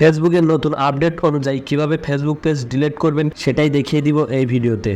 ফেসবুকের নতুন আপডেট অনুযায়ী কিভাবে ফেসবুক পেজ ডিলিট করবেন সেটাই দেখিয়ে দিব এই ভিডিওতে।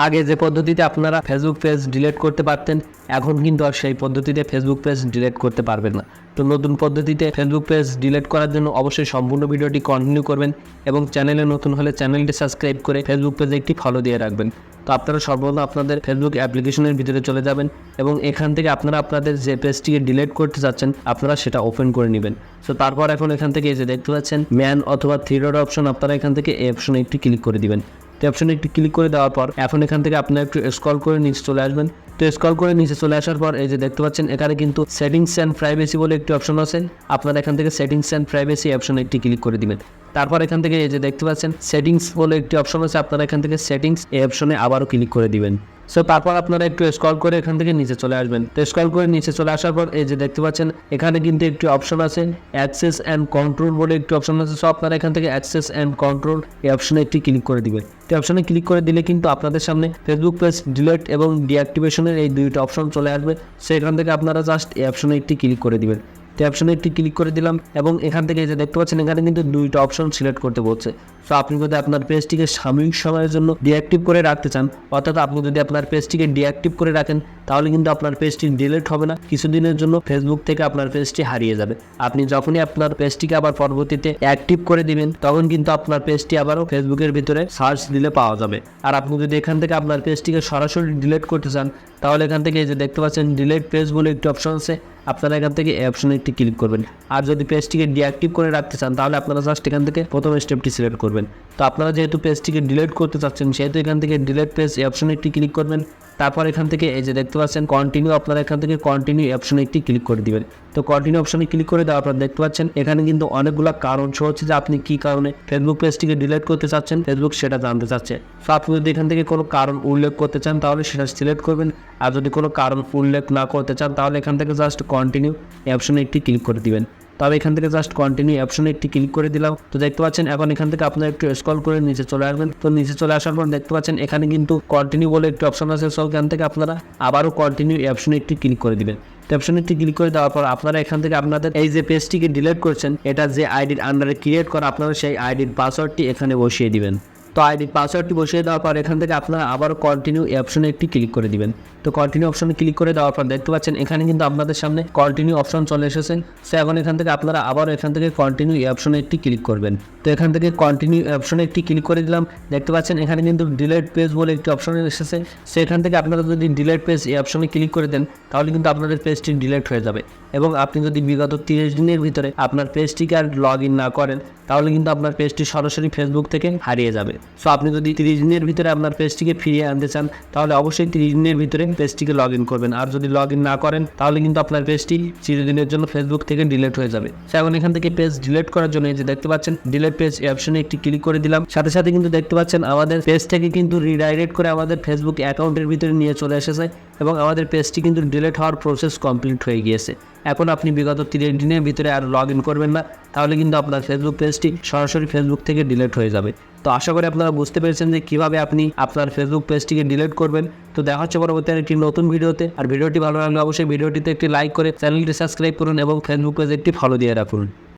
আগে যে পদ্ধতিতে আপনারা ফেসবুক পেজ ডিলিট করতে পারতেন, এখন কিন্তু আর সেই পদ্ধতিতে ফেসবুক পেজ ডিলিট করতে পারবেন না। তো নতুন পদ্ধতিতে ফেসবুক পেজ ডিলিট করার জন্য অবশ্যই সম্পূর্ণ ভিডিওটি কন্টিনিউ করবেন এবং চ্যানেলে নতুন হলে চ্যানেলটি সাবস্ক্রাইব করে ফেসবুক পেজে একটি ফলো দিয়ে রাখবেন। তো আপনারা সর্বপ্রথম আপনাদের ফেসবুক অ্যাপ্লিকেশনের ভিতরে চলে যাবেন এবং এখান থেকে আপনারা আপনাদের যে পেজটিকে ডিলিট করতে চাচ্ছেন আপনারা সেটা ওপেন করে নেবেন। সো তারপর এখন এখান থেকে এই যে দেখতে পাচ্ছেন ম্যান অথবা থ্রি ডট অপশন, আপনারা এখান থেকে এই অপশনে একটি ক্লিক করে দিবেন। তো অপশনে একটি ক্লিক করে দেওয়ার পর এখন এখান থেকে আপনারা একটু স্ক্রল করে নিচে চলে আসবেন। তো স্ক্রল করে নিচে চলে আসার পর এই যে দেখতে পাচ্ছেন এখানে কিন্তু সেটিংস অ্যান্ড প্রাইভেসি বলে একটি অপশন আছে। আপনারা এখান থেকে সেটিংস অ্যান্ড প্রাইভেসি অপশনে একটি ক্লিক করে দিবেন। তারপর এখান থেকে এই যে দেখতে পাচ্ছেন সেটিংস বলে একটি অপশন আছে, আপনারা এখান থেকে সেটিংস এই অপশনে আবারও ক্লিক করে দিবেন। সো তারপর আপনারা একটু স্ক্রল করে এখান থেকে নিচে চলে আসবেন। তো স্ক্রল করে নিচে চলে আসার পর এই যে দেখতে পাচ্ছেন এখানে কিন্তু একটি অপশন আছে অ্যাক্সেস অ্যান্ড কন্ট্রোল বলে একটি অপশন আছে। সো আপনারা এখান থেকে অ্যাক্সেস অ্যান্ড কন্ট্রোল এই অপশনে একটি ক্লিক করে দিবেন। তো অপশনে ক্লিক করে দিলে কিন্তু আপনাদের সামনে ফেসবুক পেজ ডিলিট এবং ডিঅ্যাক্টিভেশনের এই দুইটা অপশন চলে আসবে। সেখান থেকে আপনারা জাস্ট এই অপশনে একটি ক্লিক করে দিবেন। তো অপশনে একটি ক্লিক করে দিলাম এবং এখান থেকে যে দেখতে পাচ্ছেন এখানে কিন্তু দুইটা অপশন সিলেক্ট করতে বলছে। সো আপনি যদি আপনার পেজটিকে সাময়িক সময়ের জন্য ডিঅ্যাক্টিভ করে রাখতে চান, অর্থাৎ আপনি যদি আপনার পেজটিকে ডিঅ্যাক্টিভ করে রাখেন তাহলে কিন্তু আপনার পেজটি ডিলিট হবে না, কিছুদিনের জন্য ফেসবুক থেকে আপনার পেজটি হারিয়ে যাবে। আপনি যখনই আপনার পেজটিকে আবার পরবর্তীতে অ্যাক্টিভ করে দিবেন তখন কিন্তু আপনার পেজটি আবারও ফেসবুকের ভিতরে সার্চ দিলে পাওয়া যাবে। আর আপনি যদি এখান থেকে আপনার পেজটিকে সরাসরি ডিলিট করতে চান তাহলে এখান থেকে এই যে দেখতে পাচ্ছেন ডিলিট পেজ বলে একটি অপশন আছে, আপনারা এখান থেকে এই অপশনে একটি ক্লিক করবেন। আর যদি পেজটিকে ডিঅ্যাক্টিভ করে রাখতে চান তাহলে আপনারা জাস্ট এখান থেকে প্রথম স্টেপটি সিলেক্ট করবেন। তো আপনারা যেহেতু পেজটিকে ডিলিট করতে চাচ্ছেন সেহেতু এখান থেকে ডিলিট পেজ এই অপশনে একটি ক্লিক করবেন। তারপর এখান থেকে এই যে দেখতে পাচ্ছেন কন্টিনিউ, আপনারা এখান থেকে কন্টিনিউ অপশনে একটি ক্লিক করে দিবেন। তো কন্টিনিউ অপশনে ক্লিক করে দেওয়ার পর দেখতে পাচ্ছেন এখানে কিন্তু অনেকগুলো কারণ শো হচ্ছে যে আপনি কী কারণে ফেসবুক পেজটিকে ডিলিট করতে চাচ্ছেন, ফেসবুক সেটা জানতে চাচ্ছে। সো আপনি যদি এখান থেকে কোনো কারণ উল্লেখ করতে চান তাহলে সেটা সিলেক্ট করবেন, আর যদি কোনো কারণ উল্লেখ না করতে চান তাহলে এখান থেকে জাস্ট কন্টিনিউ এই অপশনে একটি ক্লিক করে দিবেন। তবে এখান থেকে জাস্ট কন্টিনিউ অপশনে একটি ক্লিক করে দিলাম। তো দেখতে পাচ্ছেন এখন এখান থেকে আপনারা একটু স্ক্রল করে নিচে চলে আসবেন। তো নিচে চলে আসার পর দেখতে পাচ্ছেন এখানে কিন্তু কন্টিনিউ বলে একটি অপশন আছে। সো এখান থেকে আপনারা আবারও কন্টিনিউ অপশনে একটি ক্লিক করে দিবেন। তো অপশনে একটি ক্লিক করে দেওয়ার পর আপনারা এখান থেকে আপনাদের এই যে পেজটিকে ডিলিট করছেন এটা যে আইডির আন্ডারে ক্রিয়েট করা, আপনারা সেই আইডির পাসওয়ার্ডটি এখানে বসিয়ে দিবেন। তো আইডির পাসওয়ার্ডটি বসিয়ে দেওয়ার পর এখান থেকে আপনারা আবারও কন্টিনিউ অপশনে একটি ক্লিক করে দিবেন। তো কন্টিনিউ অপশনে ক্লিক করে দেওয়ার পর দেখতে পাচ্ছেন এখানে কিন্তু আপনাদের সামনে কন্টিনিউ অপশন চলে এসেছে। সো এখন এখান থেকে আপনারা আবার এখান থেকে কন্টিনিউ অপশনে একটি ক্লিক করবেন। তো এখান থেকে কন্টিনিউ অপশনে একটি ক্লিক করে দিলাম। দেখতে পাচ্ছেন এখানে কিন্তু ডিলিট পেজ বলে একটি অপশন এসেছে। সো এখান থেকে আপনারা যদি ডিলিট পেজ এই অপশনে ক্লিক করে দেন তাহলে কিন্তু আপনাদের পেজটি ডিলিট হয়ে যাবে এবং আপনি যদি বিগত 30 দিনের ভিতরে আপনার পেজটিকে আর লগ ইন না করেন তাহলে কিন্তু আপনার পেজটি সরাসরি ফেসবুক থেকে হারিয়ে যাবে। সো আপনি যদি 30 দিনের ভিতরে আপনার পেজটিকে ফিরিয়ে আনতে চান তাহলে অবশ্যই 30 দিনের ভিতরে পেজটিকে লগ ইন করবেন, আর যদি লগ ইন না করেন তাহলে কিন্তু আপনার পেজটি চিরদিনের জন্য ফেসবুক থেকে ডিলিট হয়ে যাবে। সো এখন এখান থেকে পেজ ডিলিট করার জন্য এই যে দেখতে পাচ্ছেন ডিলিট পেজ অপশনে একটি ক্লিক করে দিলাম। সাথে সাথে কিন্তু দেখতে পাচ্ছেন আমাদের পেজ থেকে কিন্তু রিডাইরেক্ট করে আমাদের ফেসবুক অ্যাকাউন্টের ভিতরে নিয়ে চলে এসেছে এবং আমাদের পেজটি কিন্তু ডিলিট হওয়ার প্রসেস কমপ্লিট হয়ে গিয়েছে। এখন আপনি বিগত 30 দিনের ভিতরে আর লগ ইন করবেন না, তাহলে কিন্তু আপনার ফেসবুক পেজটি সরাসরি ফেসবুক থেকে ডিলিট হয়ে যাবে। তো আশা করি আপনারা বুঝতে পেরেছেন যে কীভাবে আপনি আপনার ফেসবুক পেজটিকে ডিলিট করবেন। তো দেখা হচ্ছে পরবর্তী একটি নতুন ভিডিওতে। আর ভিডিওটি ভালো লাগলে অবশ্যই ভিডিওটিতে একটি লাইক করে চ্যানেলটি সাবস্ক্রাইব করুন এবং ফেসবুক পেজে একটি ফলো দিয়ে রাখুন।